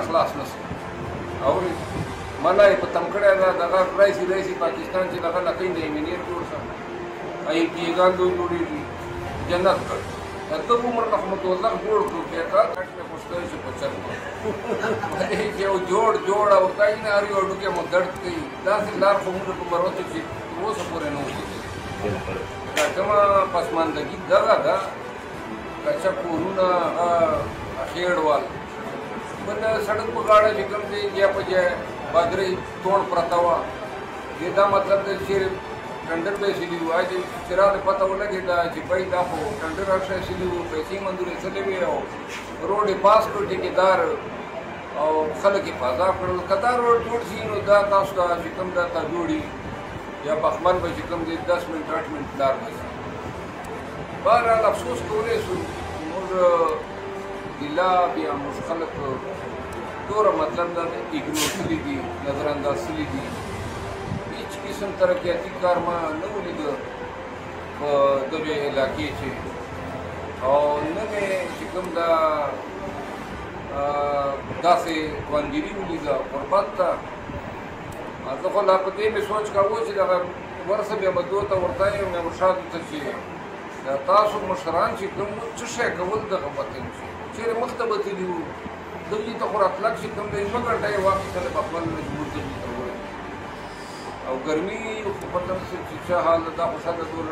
خلاص نشو او ملای په تمکړه دا دغه رئیس پاکستان چې دغه لکې نه ایمنیت جوړ شو ای پیګان دوی جوړیږي جنت کړ ته عمر رحمت الله جوړ کړو چې کا کټه خوشته شي په چل چې یو جوړ او کای نه اړ یو ډکه مو درد کوي دا سي لار خو موږ په مروته چې اوس پورې نه وځي دا کما پسماندګي دغه دا کچا کورونه اخیړوال بل سړک په غاړه چې کوم دی یا په ځای بادرې توړ پرتا وه دا مطلب دی چې ټنډر به سلی وای چې چراغ پته ولګي دا چې بای دا خو ټنډر راشه سلی وو پیسې منظورې سلی وي او روډ پاس کړ ټیکدار او خلک یې فضا کړل کدا روډ جوړ شي نو دا تاسو ته چې کوم دا تا جوړي یا بخمن به چې کوم دی 10 منټ 8 منټ لار وځي بهرحال افسوس کولی شو موږ ګیلا بیا موږ خلک دوره مطلب دا دی اګنور کړي دي نظرانداز کړي دي هیڅ قسم ترقیاتي کار ما نه ولیده په دغې علاقې چې او نه مې چې کوم دا داسې ونګیري ولیده غربت ته زه خو لا په دې مې سوچ کاوه چې دغه ورسه بیا به دوی ته ورته یم مشرانو ته چې دا تاسو مشران چې کوم څه شی کول دغه وطن شي چېرې مخته به تللي وو دلته ته خو راتلک چې کوم دی 2 ګنټه یې واخیستله په خپل مجبور دلته ته ورغی او ګرمي خو په طرف چې څه حال دا خو شاته ټول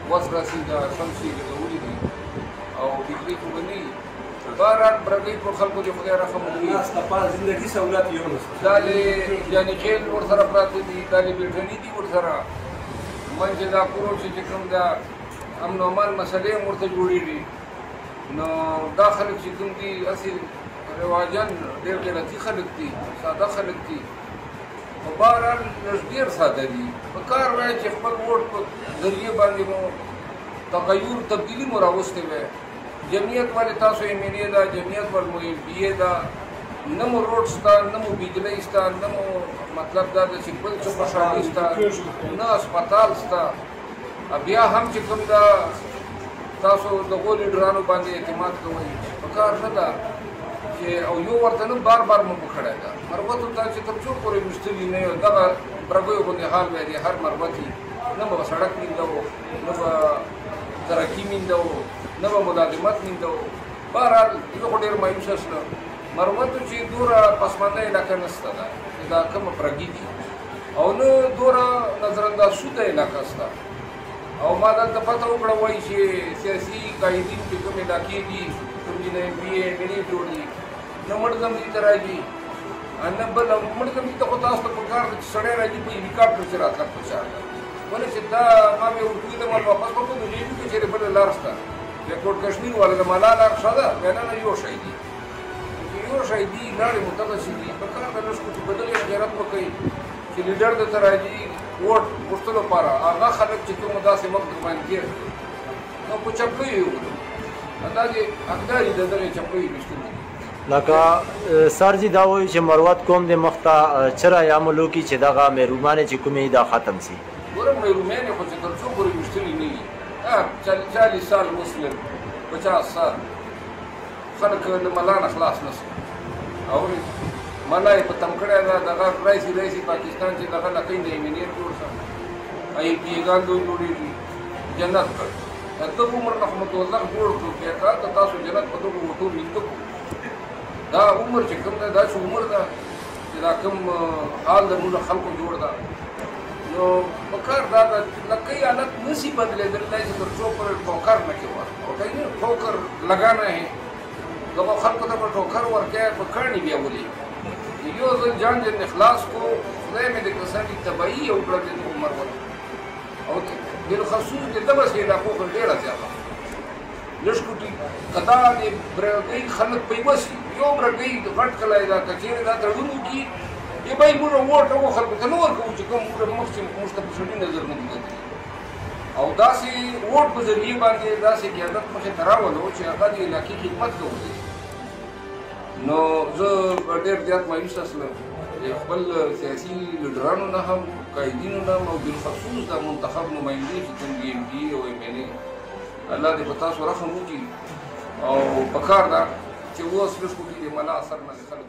وس راسي دا شمسي ګټولي دي او بجلي خو به نه وي بهرحال برګۍ په خلکو دې خدای رحم وکړي زندګي سهولت یو نشته دا یعنې خیل ورسره پراته دي دا بیټرني دي ورسره منځ دا کورو چې کوم دا امن او امان مسلې هم ورته جوړېږي نو دا خلک چې کوم دي هسې رواجن ډېر غیرتي خلک دي ساده خلک دي خو بهرحال ډېر ساده دي په کار وایي چې خپل ووټ په ذریعې باندې مو تغیر تبدیلي مو راوستې وی جمعیت والے تاسو ایم این اے ده جمعیت والے مو ایم پی اے ده نه مو روډ شته نه مو بجلی شته نه مو مطلب دا ده چې بل څه خوشحالي شته نه اسپتال شته بیا هم چې کوم دا تاسو د هغو لیډرانو باندې اعتماد کوئ په کار نه ده چې او یو ورته نه بار مو پکړی ده مربتو ته چې تر څو پورې مشتري نه یو دغه برګیو باندې حال وی دی هر مربتي نه به سړک مینده و نه به ترقي مینده و نه به ملازمت مینده و بهرحال زه خو ډېر مایوسه شوم مربتو چې دوره پسمانده علاقه نشته ده دا کومه برګي دي او نه دوره نظرانداز شوده علاقه شته او ما دلته پته وکړه وایي چې سیاسي قایدین چې کوم علاقې دي کوم چې د ایم پي اے ایم این اے جوړ دي نه مړزم دي ته راځي نه بل مړزم دي ته خو تاسو ته پکار ده چې سړی راځي په هلیکاپټر چې راتلک پکار ده ولې چې دا ما مې ورته ویل ما واپس ورکړو نو جیبي کې چېرې بله لار شته ریکورډ کشمیر والا د مالا لار ښه ده وینا نه یو شی دي چې یو شی دي لارې مو دغسې دي پکار ده لږ چې بدل یې غیرت وکړئ چې لیډر درته راځي ووټ غوښتلو لپاره هغه خلک چې کوم داسې مخ در باندې تېر نو په چپلیو یې وکړو دا دې حقدار دي د دغې چپلیو ویشتل دي لکه سر جي دا وایي چې مروت قوم د مخته چره یا ملوکي چې دغه مهربانې چې کومې دا ختم شي ګوره مهربانې خو چې تر څو پورې ویشتلي نه وي 40 سال مسلم 50 سال خلک له ملا نه خلاص نه شي اورې ملای په تمکړه دا دغه رئیس پاکستان چې دغه لکې نه ایمنیت جوړ شو ای پیګان دوی جوړیږي جنت کړ ته عمر رحمت الله جوړ کړو چې کا تاسو جنت په دغه وټو لیکو دا عمر چې کوم دا چې عمر دا چې دا کوم حال د موږ خلکو جوړ دا نو پکار دا لکې حالت نسی بدلېدل چې تر څو پر ټوکر نه کوي او کله ټوکر لگانا ہے دغه خلکو ته په ټوکر ورکې په کړنی بیا ولي یو ځل جان جن اخلاص کو خدای مې د کسانی تبعی او کړه د عمر ور او د خصوص د دبس علاقو په ډیره ځای لشکوټي کدا د برګي خلک پیوسی یو برګي د غټ کلای دا کچېره دا تړونو کی ای بای موږ ووټ او خلکو ته نور کوو چې کوم مستقبلي نظر نه دی او داسې ووټ په ذریعه باندې داسې قیادت مخې ته راولو چې هغه د علاقې خدمت کوي نو زه ډېر زیات مایوسه شوم خپل سیاسي لیډرانو نه هم قایدینو نه هم او بالخصوص د منتخب نمایندې چې کوم دي ایم پي اے او ایم این اے الله دې په تاسو رحم وکړي او پکار ده چې اوس لږ کوټي دي ملا اثر نه خلک